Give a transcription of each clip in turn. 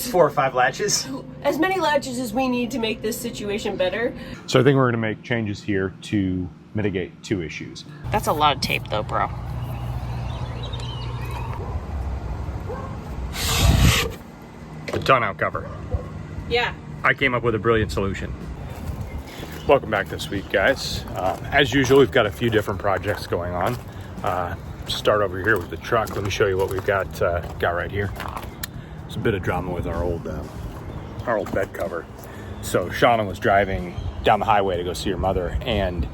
4 or 5 latches. As many latches as we need to make this situation better. So I think we're going to make changes here to mitigate 2 issues. That's a lot of tape though, bro. The tonneau cover. Yeah. I came up with a brilliant solution. Welcome back this week, guys. As usual, we've got a few different projects going on. Start over here with the truck. Let me show you what we've got right here. There's a bit of drama with our old bed cover. So Shauna was driving down the highway to go see her mother, and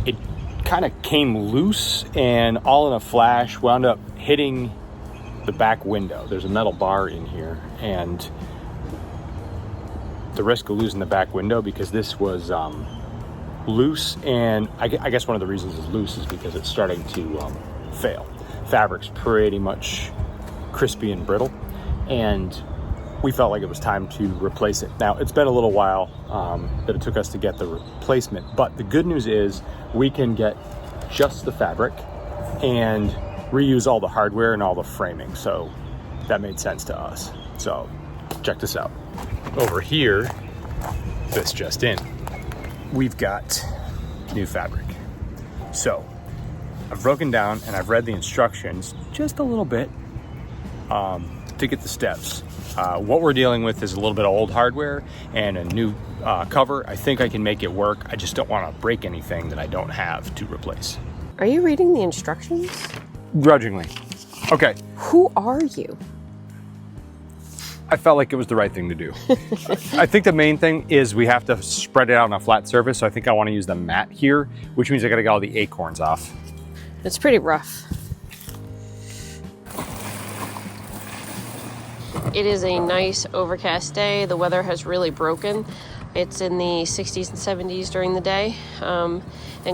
it kind of came loose and all in a flash wound up hitting the back window. There's a metal bar in here, and the risk of losing the back window, because this was loose, and I guess one of the reasons it's loose is because it's starting to fail. Fabric's pretty much crispy and brittle, and we felt like it was time to replace it. Now, it's been a little while that it took us to get the replacement, but the good news is we can get just the fabric and reuse all the hardware and all the framing, so that made sense to us. So check this out. Over here, this just in, we've got new fabric. So I've broken down and I've read the instructions just a little bit to get the steps. What we're dealing with is a little bit of old hardware and a new cover. I think I can make it work. I just don't want to break anything that I don't have to replace. Are you reading the instructions? Grudgingly. Okay. Who are you? I felt like it was the right thing to do. I think the main thing is we have to spread it out on a flat surface. So I think I want to use the mat here, which means I got to get all the acorns off. It's pretty rough. It is a nice overcast day. The weather has really broken. It's in the 60s and 70s during the day and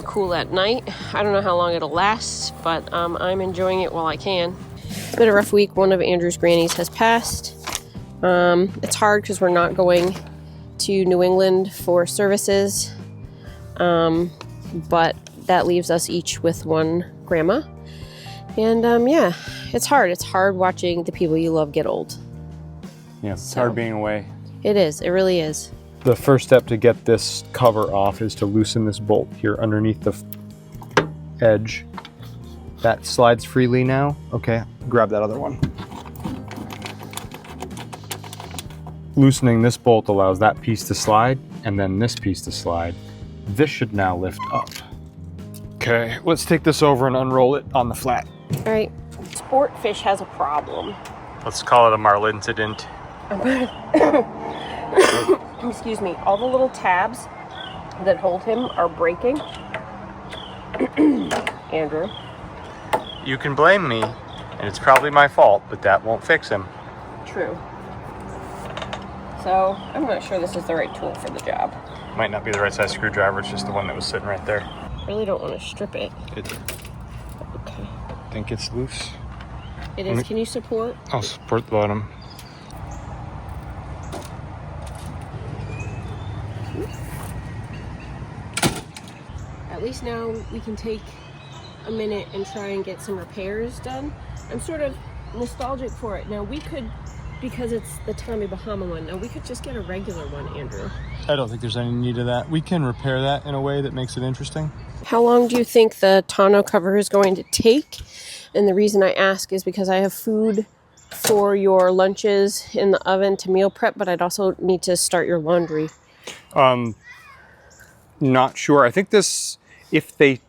cool at night. I don't know how long it'll last, but I'm enjoying it while I can. It's been a rough week. One of Andrew's grannies has passed. It's hard because we're not going to New England for services, but that leaves us each with one grandma. And yeah, it's hard. It's hard watching the people you love get old. Yeah, it's hard being away. It is. It really is. The first step to get this cover off is to loosen this bolt here underneath the edge. That slides freely now. Okay, grab that other one. Loosening this bolt allows that piece to slide and then this piece to slide. This should now lift up. Okay, let's take this over and unroll it on the flat. All right, Sportfish has a problem. Let's call it a Marl incident. Excuse me, all the little tabs that hold him are breaking. Andrew. You can blame me, and it's probably my fault, but that won't fix him. True. So, I'm not sure this is the right tool for the job. Might not be the right size screwdriver, it's just the one that was sitting right there. Really don't want to strip it. Okay. I think it's loose. It is. Can you support? I'll support the bottom. At least now we can take a minute and try and get some repairs done. I'm sort of nostalgic for it. Now we could, because it's the Tommy Bahama one, now we could just get a regular one, Andrew. I don't think there's any need of that. We can repair that in a way that makes it interesting. How long do you think the tonneau cover is going to take? And the reason I ask is because I have food for your lunches in the oven to meal prep, but I'd also need to start your laundry. Not sure. I think this, if they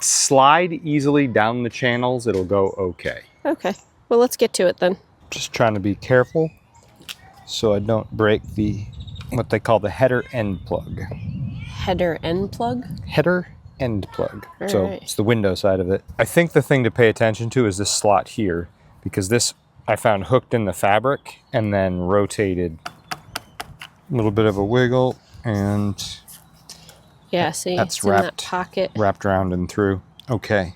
slide easily down the channels, it'll go okay. Okay. Well, let's get to it then. Just trying to be careful so I don't break the, what they call the header end plug. Header end plug? Header end plug. All so right. It's the window side of it. I think the thing to pay attention to is this slot here, because this I found hooked in the fabric and then rotated. A little bit of a wiggle, and yeah, see, that's it's in that pocket. Wrapped around and through. Okay.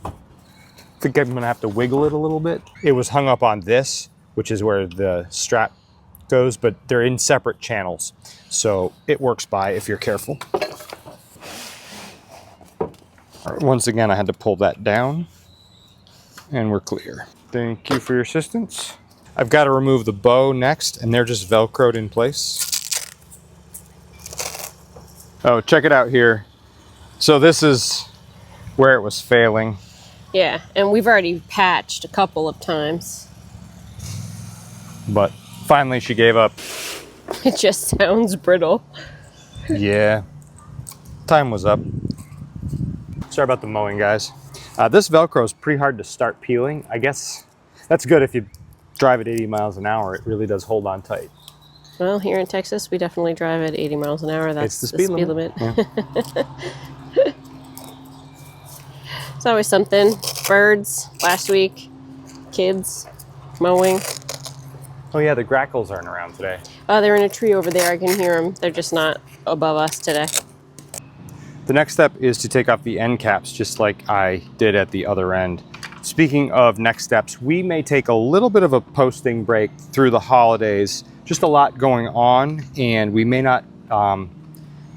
I think I'm gonna have to wiggle it a little bit. It was hung up on this, which is where the strap goes, but they're in separate channels. So it works by if you're careful. All right, once again, I had to pull that down. and we're clear. Thank you for your assistance. I've got to remove the bow next, and they're just Velcroed in place. Oh, check it out here. So this is where it was failing. Yeah, and we've already patched a couple of times. But finally she gave up. It just sounds brittle. Yeah, time was up. Sorry about the mowing, guys. This Velcro is pretty hard to start peeling. I guess that's good if you drive at 80 miles an hour. It really does hold on tight. Well, here in Texas, we definitely drive at 80 miles an hour. That's It's the speed limit. Yeah. It's always something. Birds last week, kids, mowing. Oh yeah, the grackles aren't around today. Oh, they're in a tree over there. I can hear them. They're just not above us today. The next step is to take off the end caps, just like I did at the other end. Speaking of next steps, we may take a little bit of a posting break through the holidays. Just a lot going on, and we may not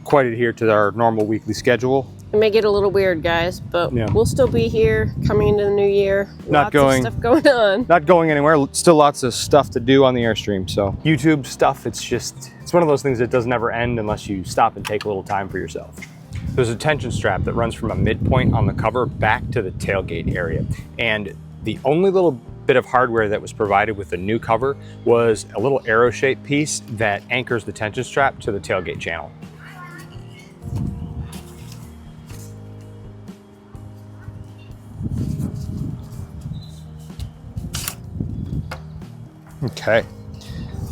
quite adhere to our normal weekly schedule. It may get a little weird, guys, but Yeah. We'll still be here coming into the new year. Not Lots of stuff going on. Not going anywhere. Still lots of stuff to do on the Airstream. So YouTube stuff, it's one of those things that does never end unless you stop and take a little time for yourself. There's a tension strap that runs from a midpoint on the cover back to the tailgate area. And the only little bit of hardware that was provided with the new cover was a little arrow-shaped piece that anchors the tension strap to the tailgate channel. Okay,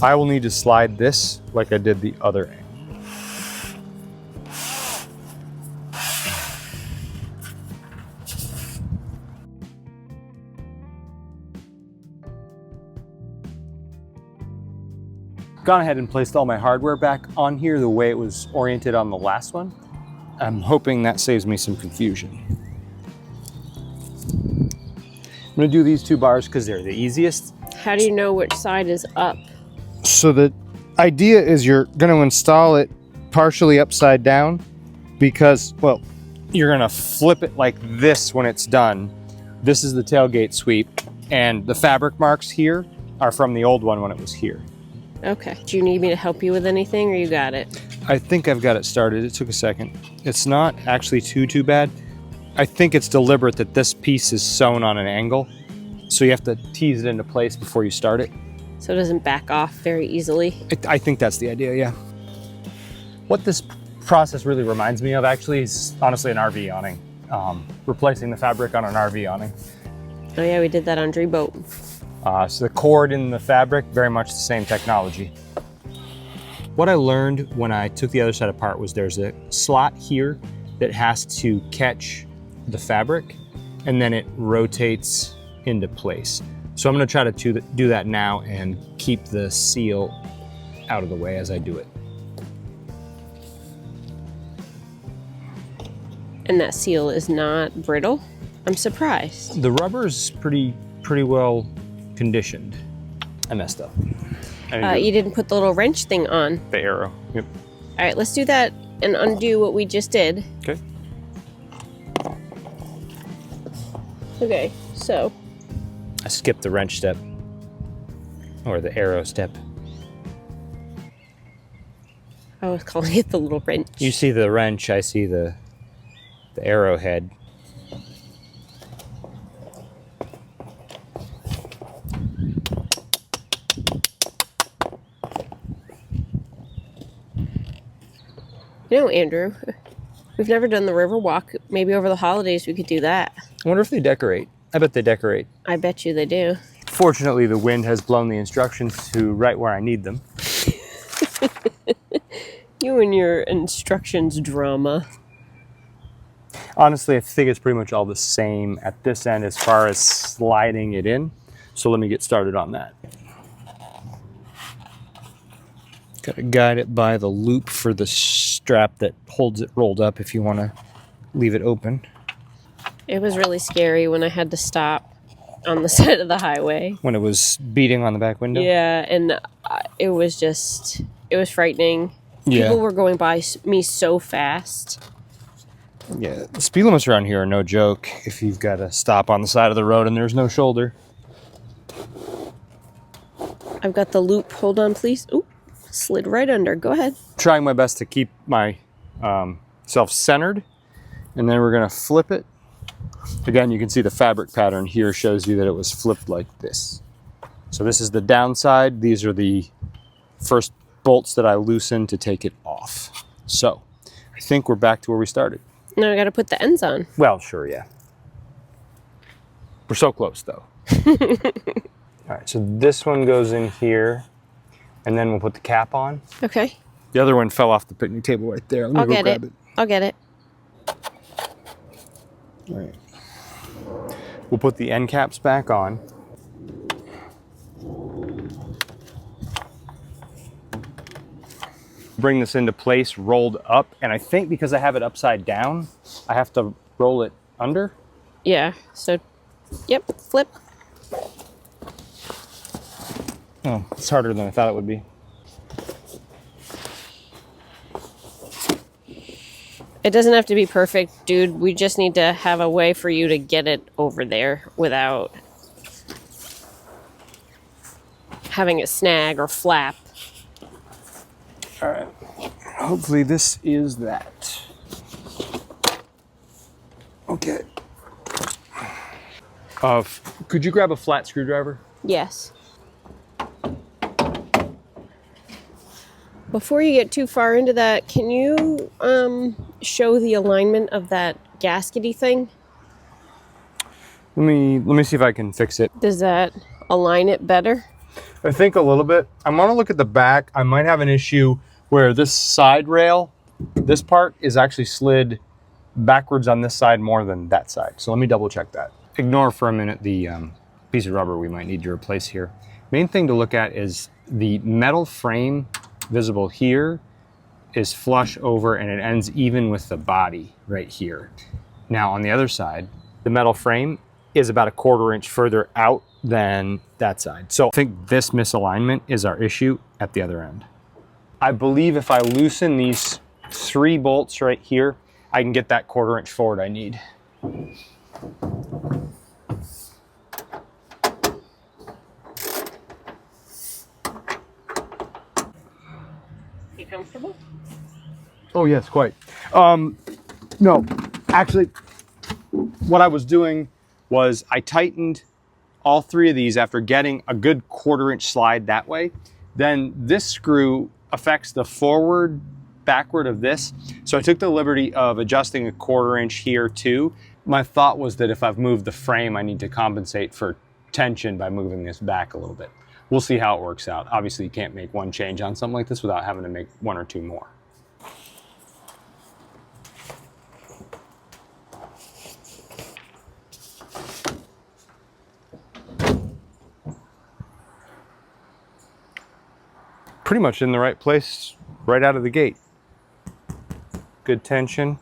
I will need to slide this like I did the other end. Gone ahead and placed all my hardware back on here the way it was oriented on the last one. I'm hoping that saves me some confusion. I'm gonna do these two bars because they're the easiest. How do you know which side is up? So the idea is you're going to install it partially upside down because, well, you're going to flip it like this when it's done. This is the tailgate sweep, and the fabric marks here are from the old one when it was here. Okay. Do you need me to help you with anything, or you got it? I think I've got it started. It took a second. It's not actually too bad. I think it's deliberate that this piece is sewn on an angle. So you have to tease it into place before you start it. So it doesn't back off very easily? I think that's the idea, yeah. What this process really reminds me of actually is honestly an RV awning. Replacing the fabric on an RV awning. Oh yeah, we did that on Dream Boat. So the cord in the fabric, very much the same technology. What I learned when I took the other side apart was there's a slot here that has to catch the fabric, and then it rotates into place. So I'm going to try to do that now and keep the seal out of the way as I do it. And that seal is not brittle? I'm surprised. The rubber's pretty well conditioned. I messed up. You didn't put the little wrench thing on. The arrow. Yep. All right, let's do that and undo what we just did. Okay. Okay, so. I skipped the wrench step, or the arrow step. I was calling it the little wrench. You see the wrench, I see the arrowhead. You know, Andrew, we've never done the river walk. Maybe over the holidays we could do that. I wonder if they decorate. I bet they decorate. I bet you they do. Fortunately, the wind has blown the instructions to right where I need them. You and your instructions drama. Honestly, I think it's pretty much all the same at this end as far as sliding it in. So let me get started on that. Got to guide it by the loop for the strap that holds it rolled up if you want to leave it open. It was really scary when I had to stop on the side of the highway. When it was beating on the back window? Yeah, and it was frightening. Yeah. People were going by me so fast. Yeah, the speed limits around here are no joke if you've got to stop on the side of the road and there's no shoulder. I've got the loop. Hold on, please. Oop, slid right under. Go ahead. Trying my best to keep my self centered, and then we're going to flip it. Again, you can see the fabric pattern here shows you that it was flipped like this. So this is the downside. These are the first bolts that I loosened to take it off. So I think we're back to where we started. Now I got to put the ends on. Well, sure, yeah. We're so close, though. All right, so this one goes in here, and then we'll put the cap on. Okay. The other one fell off the picnic table right there. Let me go grab it. I'll get it. All right. We'll put the end caps back on. Bring this into place rolled up, and I think because I have it upside down, I have to roll it under. Yeah, so, yep, flip. Oh, it's harder than I thought it would be. It doesn't have to be perfect, dude. We just need to have a way for you to get it over there without having it snag or flap. All right. Hopefully this is that. Okay. Could you grab a flat screwdriver? Yes. Before you get too far into that, can you show the alignment of that gaskety thing? Let me see if I can fix it. Does that align it better? I think a little bit. I'm gonna look at the back. I might have an issue where this side rail, this part is actually slid backwards on this side more than that side. So let me double check that. Ignore for a minute the piece of rubber we might need to replace here. Main thing to look at is the metal frame visible here is flush over and it ends even with the body right here. Now on the other side, the metal frame is about 1/4 inch further out than that side. So I think this misalignment is our issue at the other end. I believe if I loosen these 3 bolts right here, I can get that 1/4 inch forward I need. You comfortable? Oh yes, quite. No, actually, what I was doing was I tightened all 3 of these after getting a good 1/4 inch slide that way. Then this screw affects the forward, backward of this. So I took the liberty of adjusting a 1/4 inch here too. My thought was that if I've moved the frame, I need to compensate for tension by moving this back a little bit. We'll see how it works out. Obviously, you can't make one change on something like this without having to make 1 or 2 more. Pretty much in the right place right out of the gate. Good tension.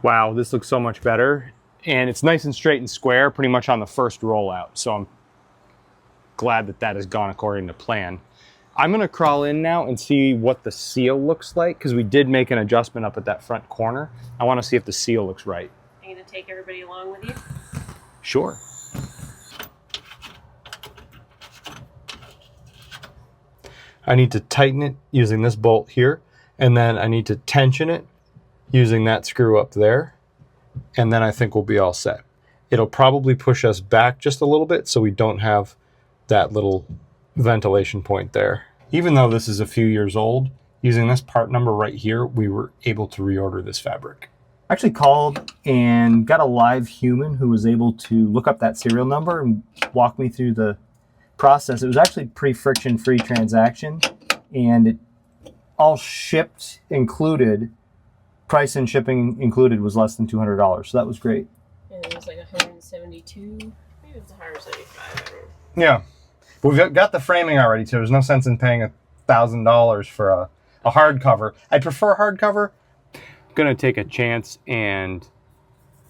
Wow, this looks so much better. And it's nice and straight and square pretty much on the first rollout. So I'm glad that that has gone according to plan. I'm gonna crawl in now and see what the seal looks like because we did make an adjustment up at that front corner. I wanna see if the seal looks right. Are you gonna take everybody along with you? Sure. I need to tighten it using this bolt here, and then I need to tension it using that screw up there, and then I think we'll be all set. It'll probably push us back just a little bit so we don't have that little ventilation point there. Even though this is a few years old, using this part number right here, we were able to reorder this fabric. I actually called and got a live human who was able to look up that serial number and walk me through the process. It was actually pre-friction free transaction, and it all shipped included, price and shipping included was less than $200. So that was great. And it was like 172, maybe it was 175, I don't know. Yeah, we've got the framing already, so there's no sense in paying $1,000 for a hardcover. I prefer hardcover. I'm gonna take a chance and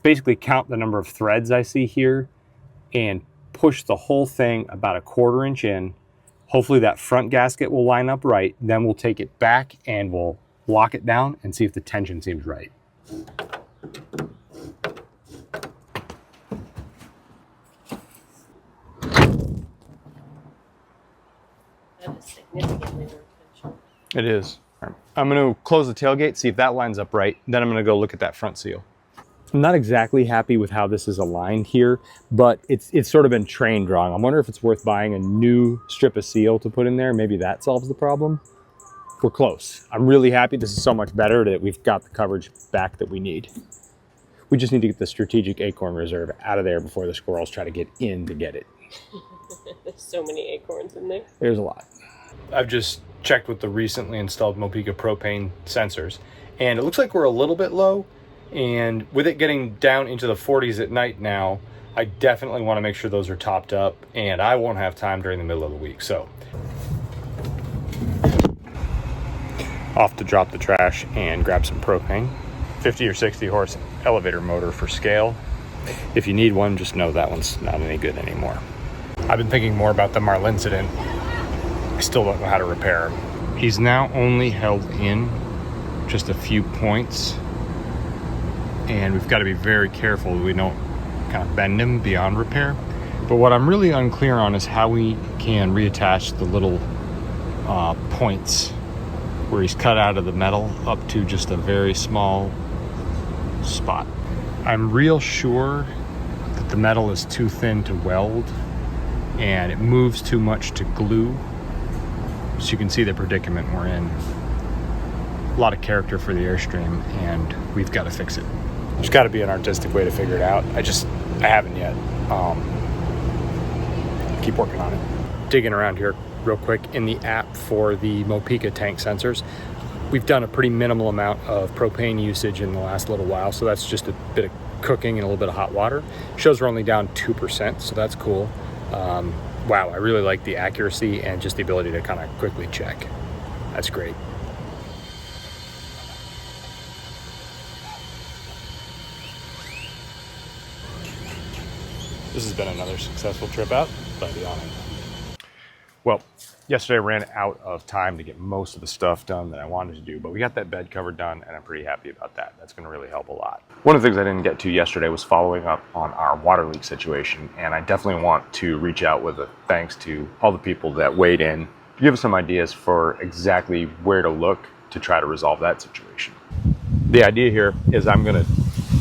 basically count the number of threads I see here and push the whole thing about 1/4 inch in. Hopefully that front gasket will line up right. Then we'll take it back and we'll lock it down and see if the tension seems right. That is significantly more tension. It is. I'm going to close the tailgate, see if that lines up right. Then I'm going to go look at that front seal. I'm not exactly happy with how this is aligned here, but it's sort of been trained wrong. I wonder if it's worth buying a new strip of seal to put in there. Maybe that solves the problem. We're close. I'm really happy. This is so much better that we've got the coverage back that we need. We just need to get the strategic acorn reserve out of there before the squirrels try to get in to get it. There's so many acorns in there. There's a lot. I've just checked with the recently installed Mopica propane sensors, and it looks like we're a little bit low. And with it getting down into the 40s at night now, I definitely want to make sure those are topped up, and I won't have time during the middle of the week. So off to drop the trash and grab some propane. 50 or 60 horse elevator motor for scale. If you need one, just know that one's not any good anymore. I've been thinking more about the Marl incident. I still don't know how to repair him. He's now only held in just a few points, and we've got to be very careful that we don't kind of bend him beyond repair. But what I'm really unclear on is how we can reattach the little points where he's cut out of the metal up to just a very small spot. I'm real sure that the metal is too thin to weld and it moves too much to glue. So you can see the predicament we're in. A lot of character for the Airstream, and we've got to fix it. There's got to be an artistic way to figure it out. I haven't yet. Keep working on it. Digging around here real quick in the app for the Mopica tank sensors. We've done a pretty minimal amount of propane usage in the last little while, so that's just a bit of cooking and a little bit of hot water. Shows we're only down 2%, so that's cool. Wow, I really like the accuracy and just the ability to kind of quickly check. That's great. This has been another successful trip out by the awning. Well, yesterday I ran out of time to get most of the stuff done that I wanted to do, but we got that bed cover done and I'm pretty happy about that. That's going to really help a lot. One of the things I didn't get to yesterday was following up on our water leak situation, and I definitely want to reach out with a thanks to all the people that weighed in to give us some ideas for exactly where to look to try to resolve that situation. The idea here is I'm going to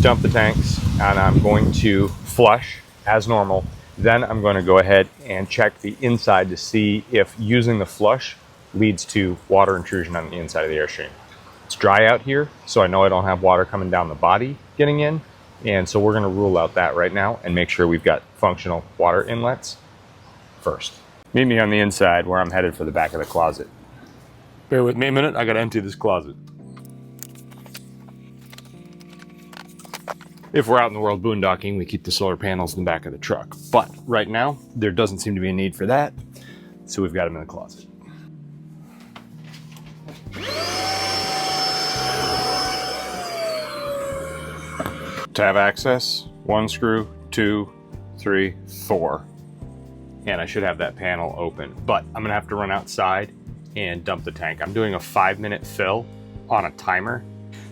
dump the tanks and I'm going to flush as normal. Then I'm going to go ahead and check the inside to see if using the flush leads to water intrusion on the inside of the Airstream. It's dry out here, so I know I don't have water coming down the body getting in, and so we're going to rule out that right now and make sure we've got functional water inlets first. Meet me on the inside where I'm headed for the back of the closet. Bear with me a minute, I got to empty this closet. If we're out in the world boondocking, we keep the solar panels in the back of the truck. But right now, there doesn't seem to be a need for that, so we've got them in the closet. To have access, 1 screw, 2, 3, 4. And I should have that panel open, but I'm gonna have to run outside and dump the tank. I'm doing a 5-minute fill on a timer.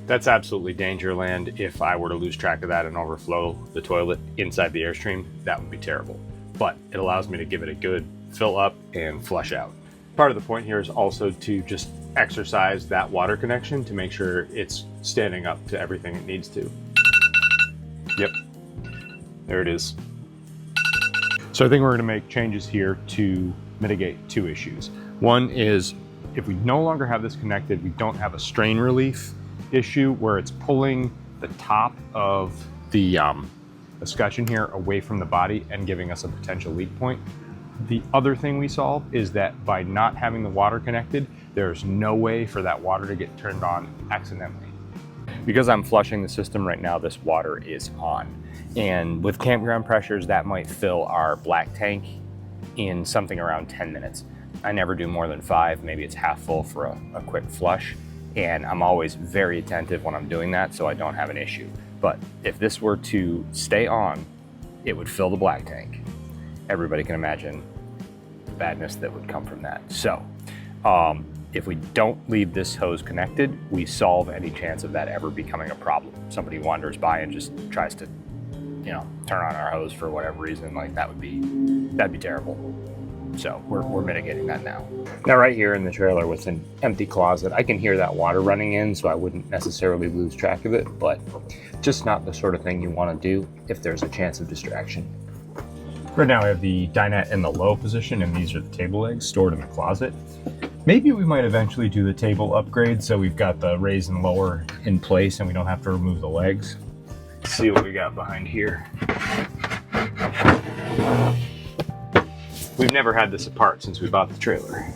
That's absolutely Dangerland. If I were to lose track of that and overflow the toilet inside the Airstream, that would be terrible. But it allows me to give it a good fill up and flush out. Part of the point here is also to just exercise that water connection to make sure it's standing up to everything it needs to. Yep, there it is. So I think we're gonna make changes here to mitigate 2 issues. One is, if we no longer have this connected, we don't have a strain relief issue where it's pulling the top of the escutcheon here away from the body and giving us a potential leak point. The other thing we solve is that by not having the water connected, there's no way for that water to get turned on accidentally. Because I'm flushing the system right now, this water is on. And with campground pressures, that might fill our black tank in something around 10 minutes. I never do more than 5, maybe it's half full for a quick flush. And I'm always very attentive when I'm doing that, so I don't have an issue. But if this were to stay on, it would fill the black tank. Everybody can imagine the badness that would come from that. So If we don't leave this hose connected, we solve any chance of that ever becoming a problem. Somebody wanders by and just tries to, you know, turn on our hose for whatever reason, like that'd be terrible. So we're mitigating that now. Now right here in the trailer with an empty closet, I can hear that water running in, so I wouldn't necessarily lose track of it, but just not the sort of thing you want to do if there's a chance of distraction. Right now I have the dinette in the low position, and these are the table legs stored in the closet. Maybe we might eventually do the table upgrade so we've got the raise and lower in place and we don't have to remove the legs. Let's see what we got behind here. We've never had this apart since we bought the trailer.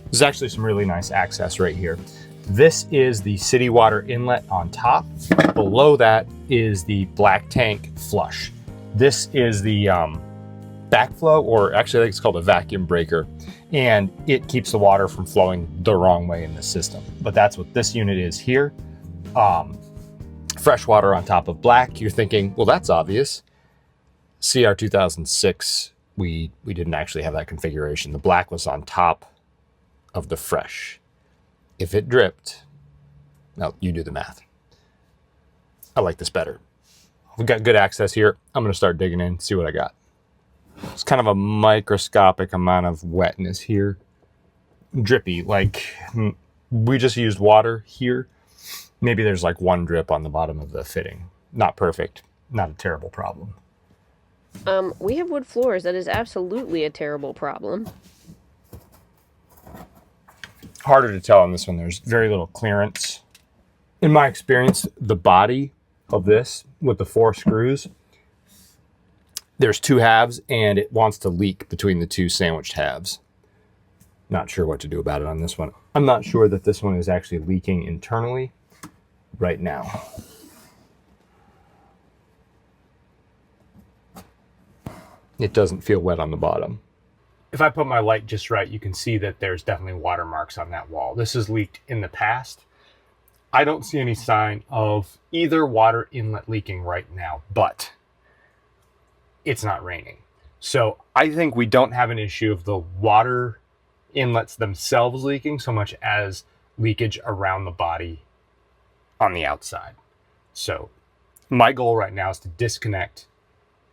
There's actually some really nice access right here. This is the city water inlet on top. Below that is the black tank flush. This is the backflow, or actually I think it's called a vacuum breaker, and it keeps the water from flowing the wrong way in the system. But that's what this unit is here. Fresh water on top of black. You're thinking, well, that's obvious. CR 2006, we didn't actually have that configuration. The black was on top of the fresh. If it dripped, well, you do the math. I like this better. We've got good access here. I'm gonna start digging in, see what I got. It's kind of a microscopic amount of wetness here. Drippy, like we just used water here. Maybe there's like one drip on the bottom of the fitting. Not perfect, not a terrible problem. We have wood floors. That is absolutely a terrible problem. Harder to tell on this one. There's very little clearance. In my experience, the body of this with the 4 screws, there's 2 halves and it wants to leak between the 2 sandwiched halves. Not sure what to do about it on this one. I'm not sure that this one is actually leaking internally right now. It doesn't feel wet on the bottom. If I put my light just right, you can see that there's definitely watermarks on that wall. This has leaked in the past. I don't see any sign of either water inlet leaking right now, but it's not raining. So I think we don't have an issue of the water inlets themselves leaking so much as leakage around the body on the outside. So my goal right now is to disconnect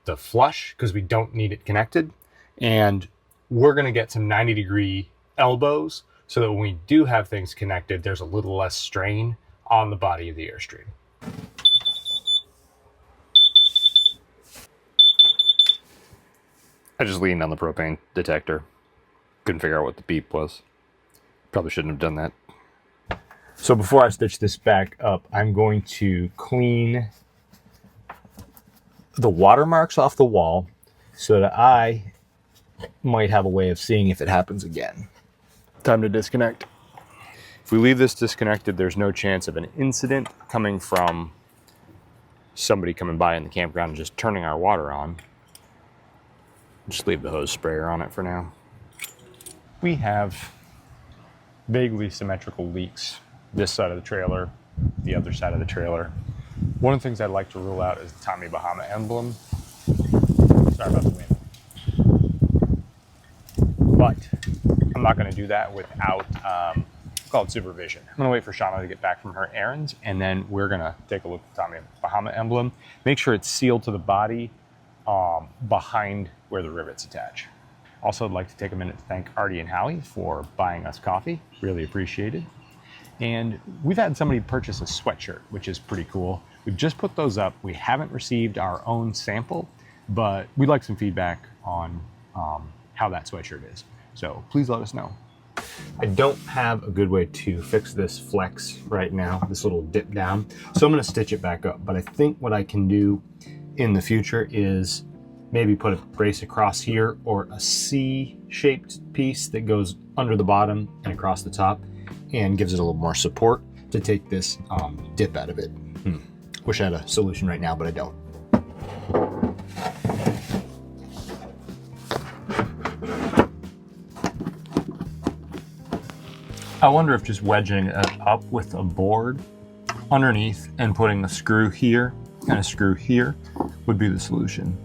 the flush because we don't need it connected. And we're going to get some 90-degree elbows so that when we do have things connected, there's a little less strain on the body of the Airstream. I just leaned on the propane detector. Couldn't figure out what the beep was. Probably shouldn't have done that. So before I stitch this back up, I'm going to clean the watermarks off the wall so that I might have a way of seeing if it happens again. Time to disconnect. If we leave this disconnected, there's no chance of an incident coming from somebody coming by in the campground and just turning our water on. Just leave the hose sprayer on it for now. We have vaguely symmetrical leaks this side of the trailer, the other side of the trailer. One of the things I'd like to rule out is the Tommy Bahama emblem. Sorry about the wind. But I'm not going to do that without call it supervision. I'm going to wait for Shauna to get back from her errands, and then we're going to take a look at the Tommy Bahama emblem. Make sure it's sealed to the body behind where the rivets attach. Also, I'd like to take a minute to thank Artie and Howie for buying us coffee. Really appreciated. And we've had somebody purchase a sweatshirt, which is pretty cool. We've just put those up. We haven't received our own sample, but we'd like some feedback on how that sweatshirt is. So please let us know. I don't have a good way to fix this flex right now, this little dip down. So I'm gonna stitch it back up. But I think what I can do in the future is maybe put a brace across here or a C-shaped piece that goes under the bottom and across the top and gives it a little more support to take this dip out of it. Wish I had a solution right now, but I don't. I wonder if just wedging it up with a board underneath and putting a screw here and a screw here would be the solution.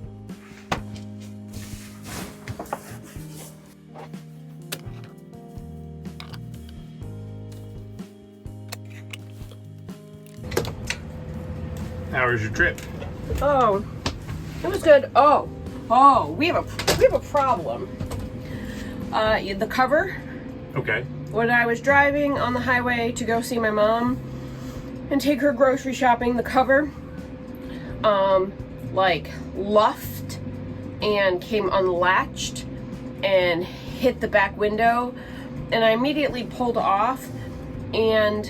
How was your trip? Oh, it was good. Oh, we have a problem. The cover. Okay. When I was driving on the highway to go see my mom and take her grocery shopping, the cover, like luffed and came unlatched and hit the back window, and I immediately pulled off. And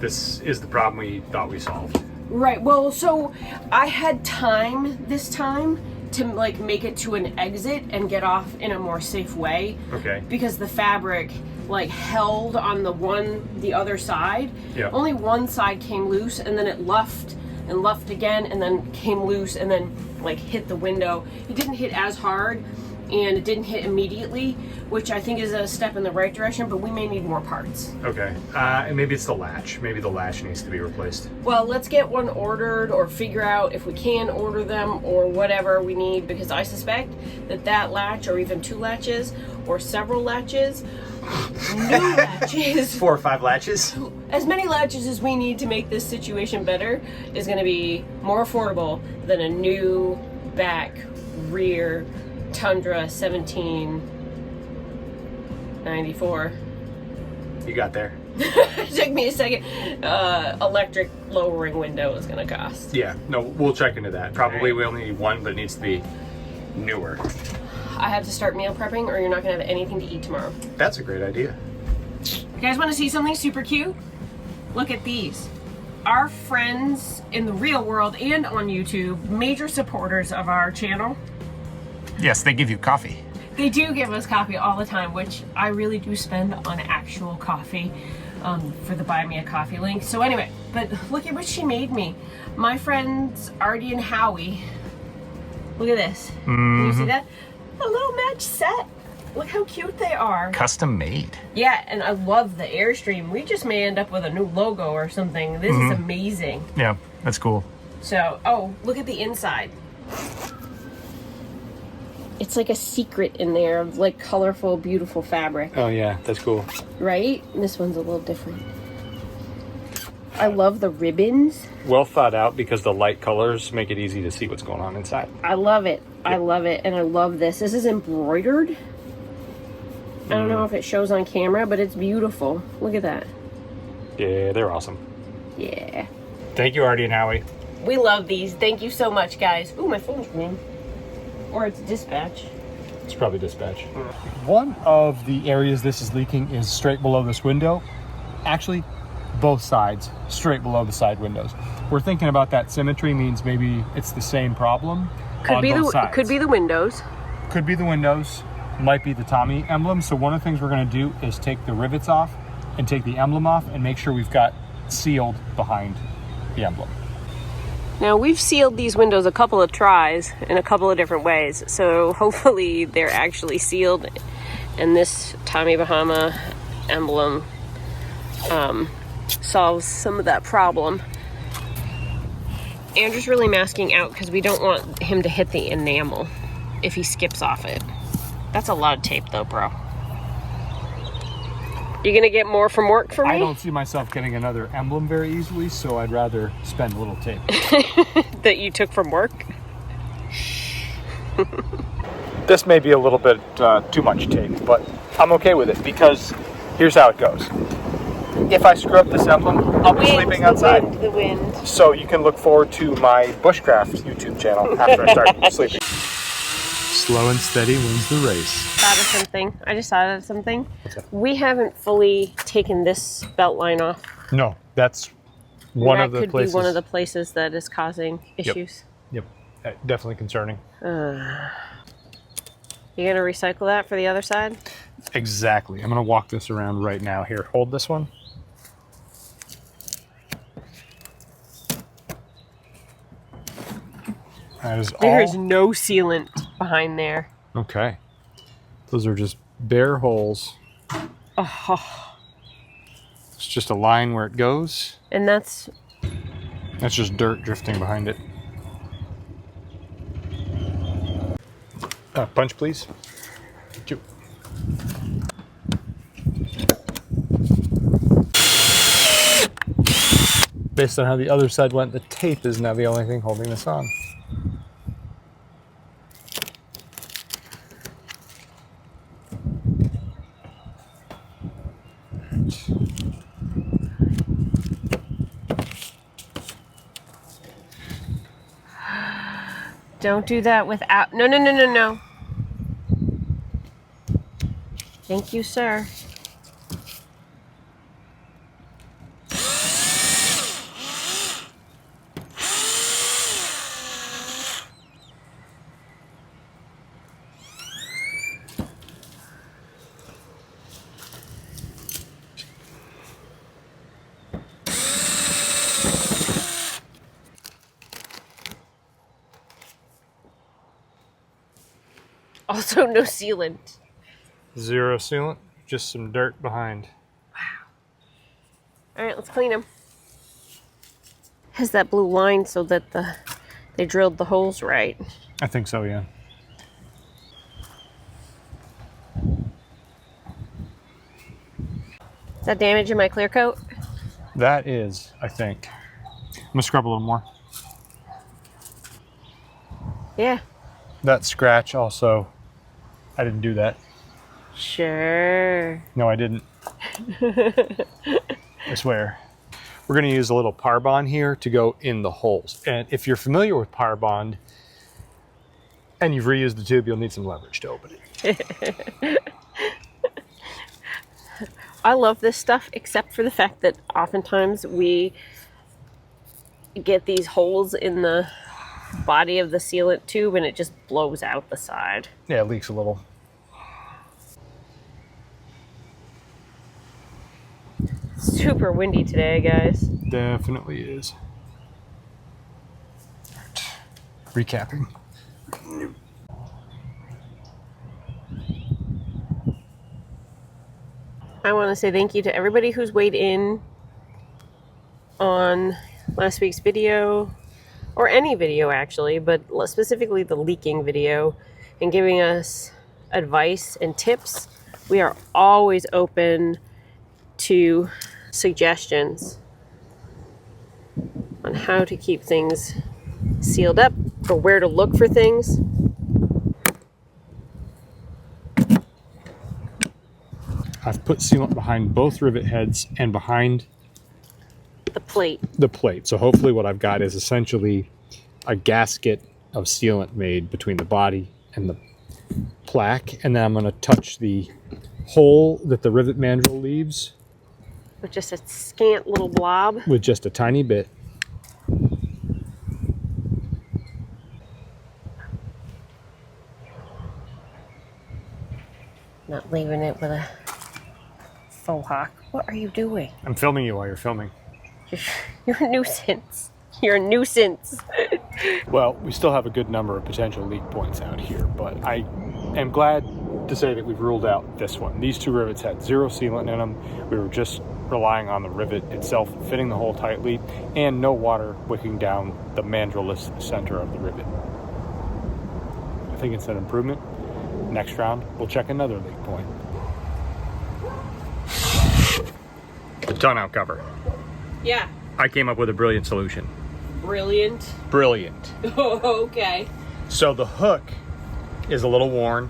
this is the problem we thought we solved. right. Well, so I had time this time to like make it to an exit and get off in a more safe way. Okay. Because the fabric like held on the other side. Yeah. Only one side came loose, and then it luffed and luffed again, and then came loose, and then like hit the window. It didn't hit as hard, and it didn't hit immediately, which I think is a step in the right direction, but we may need more parts. Okay. And maybe it's the latch. Maybe the latch needs to be replaced. Well, let's get one ordered, or figure out if we can order them, or whatever we need, because I suspect that latch, or even 2 latches, or several latches, new latches, 4 or 5 latches. as many latches as we need to make this situation better, is going to be more affordable than a new back rear Tundra 1794. You got there. It took me a second. Electric lowering window is going to cost. Yeah. No, we'll check into that. Probably Right. we only need one, but it needs to be newer. I have to start meal prepping, or you're not going to have anything to eat tomorrow. That's a great idea. You guys want to see something super cute? Look at these. Our friends in the real world and on YouTube, major supporters of our channel. Yes, they give you coffee. They do give us coffee all the time, which I really do spend on actual coffee for the Buy Me a Coffee link. So anyway, but look at what she made me. My friends Artie and Howie. Look at this. Can you see that? A little match set. Look how cute they are. Custom made. Yeah, and I love the Airstream. We just may end up with a new logo or something. This is amazing. Yeah, that's cool. So, oh, look at the inside. It's like a secret in there of like colorful, beautiful fabric, Oh yeah, that's cool. right? This one's a little different. I love the ribbons. Well thought out because the light colors make it easy to see what's going on inside. I love it. I love it. And I love this. This is embroidered. I don't know if it shows on camera, but it's beautiful. Look at that. Yeah, they're awesome. Yeah. Thank you, Artie and Howie. We love these. Thank you so much, guys. Ooh, my phone's ringing. Or it's dispatch. It's probably dispatch. One of the areas this is leaking is straight below this window. Actually, both sides, straight below the side windows. We're thinking about that symmetry means maybe it's the same problem Could on be both the sides. could be the windows. Could be the windows, might be the Tommy emblem. So one of the things we're gonna do is take the rivets off and take the emblem off and make sure we've got sealed behind the emblem. Now we've sealed these windows a couple of tries in a couple of different ways, so hopefully they're actually sealed and this Tommy Bahama emblem solves some of that problem. Andrew's really masking out because we don't want him to hit the enamel if he skips off it. That's a lot of tape though, bro. You gonna get more from work for me? I don't see myself getting another emblem very easily, so I'd rather spend a little tape. That you took from work? This may be a little bit too much tape, but I'm okay with it because here's how it goes. If I screw up this emblem, I'll be sleeping outside. The wind. So you can look forward to my bushcraft YouTube channel after I start sleeping. Slow and steady wins the race. Thought of something. I just thought of something. What's that? We haven't fully taken this belt line off. No, that's one that of the could places. be one of the places that is causing issues. Yep, definitely concerning. You gonna recycle that for the other side? Exactly. I'm gonna walk this around right now. Here, hold this one. That is There all. is no sealant behind there. Okay. Those are just bare holes. Oh, It's just a line where it goes. and that's That's just dirt drifting behind it. Punch, please. Thank you. based on how the other side went, the tape is now the only thing holding this on. Don't do that without... No, no, no, no, no. Thank you, sir. Also, no sealant. Zero sealant, just some dirt behind. Wow. All right, let's clean them. Has that blue line so that they drilled the holes right. I think so, yeah. Is that damaging my clear coat? That is, I think. I'm gonna scrub a little more. Yeah. That scratch also, I didn't do that. Sure. No, I didn't. I swear. We're going to use a little par bond here to go in the holes. And if you're familiar with par bond and you've reused the tube, you'll need some leverage to open it. I love this stuff, except for the fact that oftentimes we get these holes in the body of the sealant tube and it just blows out the side. Yeah, it leaks a little. Super windy today, guys. Definitely is. Recapping. I want to say thank you to everybody who's weighed in on last week's video, or any video actually, but specifically the leaking video, and giving us advice and tips. We are always open to suggestions on how to keep things sealed up or where to look for things. I've put sealant behind both rivet heads and behind The plate. the plate. So hopefully what I've got is essentially a gasket of sealant made between the body and the plaque. And then I'm going to touch the hole that the rivet mandrel leaves With just a scant little blob. with just a tiny bit. Not leaving it with a faux hawk. What are you doing? I'm filming you while you're filming. You're a nuisance. You're a nuisance. Well, we still have a good number of potential leak points out here, but I am glad to say that we've ruled out this one. These two rivets had zero sealant in them. We were just relying on the rivet itself fitting the hole tightly and no water wicking down the mandrelless center of the rivet. I think it's an improvement. Next round, we'll check another leak point. The tonneau cover. Yeah. I came up with a brilliant solution. Brilliant. Brilliant. Oh, okay. So the hook is a little worn,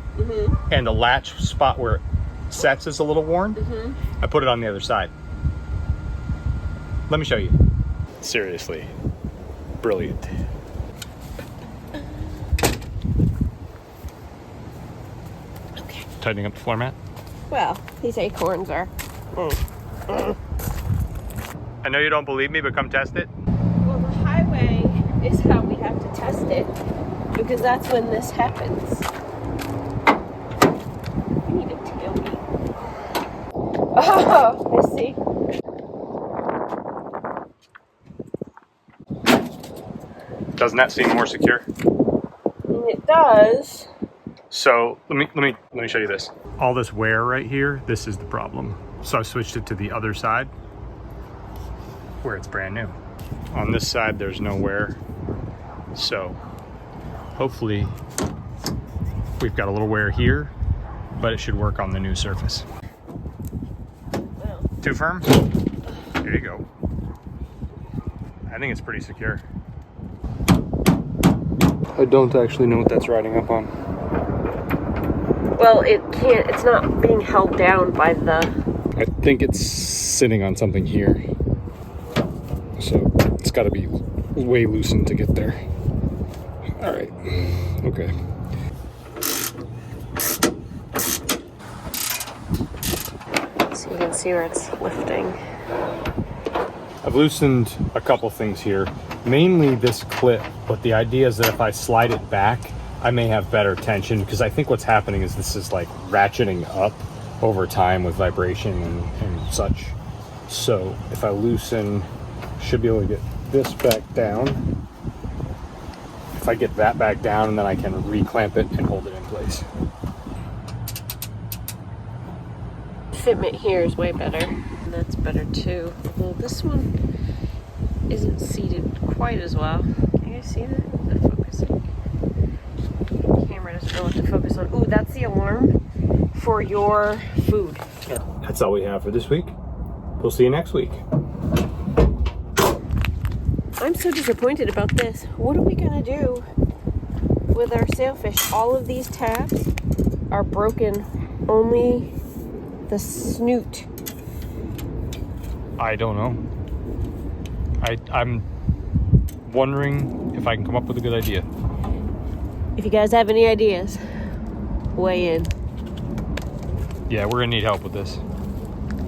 and the latch spot where it sets is a little worn. I put it on the other side. Let me show you. Seriously, brilliant. Okay. Tightening up the floor mat. Well, these acorns are... I know you don't believe me, but come test it. Well, the highway is how we have to test it, because that's when this happens. We need a tailgate. Oh, I see. Doesn't that seem more secure? It does. So let me show you this. All this wear right here, this is the problem. So I switched it to the other side where it's brand new. On this side, there's no wear. So hopefully we've got a little wear here, but it should work on the new surface. Well. Too firm? There you go. I think it's pretty secure. I don't actually know what that's riding up on. Well, it's not being held down by the... I think it's sitting on something here. So it's got to be way loosened to get there. All right, okay. So you can see where it's lifting. I've loosened a couple things here, mainly this clip, but the idea is that if I slide it back, I may have better tension, because I think what's happening is this is like ratcheting up over time with vibration and such. So if I loosen, should be able to get this back down. If I get that back down, and then I can reclamp it and hold it in place. Fitment here is way better, and that's better too. Well, this one isn't seated quite as well. Can you guys see that? The focusing. The camera doesn't know what to focus on. Ooh, that's the alarm for your food. That's all we have for this week. We'll see you next week. I'm so disappointed about this. What are we gonna do with our sailfish? All of these tabs are broken. Only the snoot. I don't know. I'm wondering if I can come up with a good idea. If you guys have any ideas, weigh in. Yeah, we're gonna need help with this.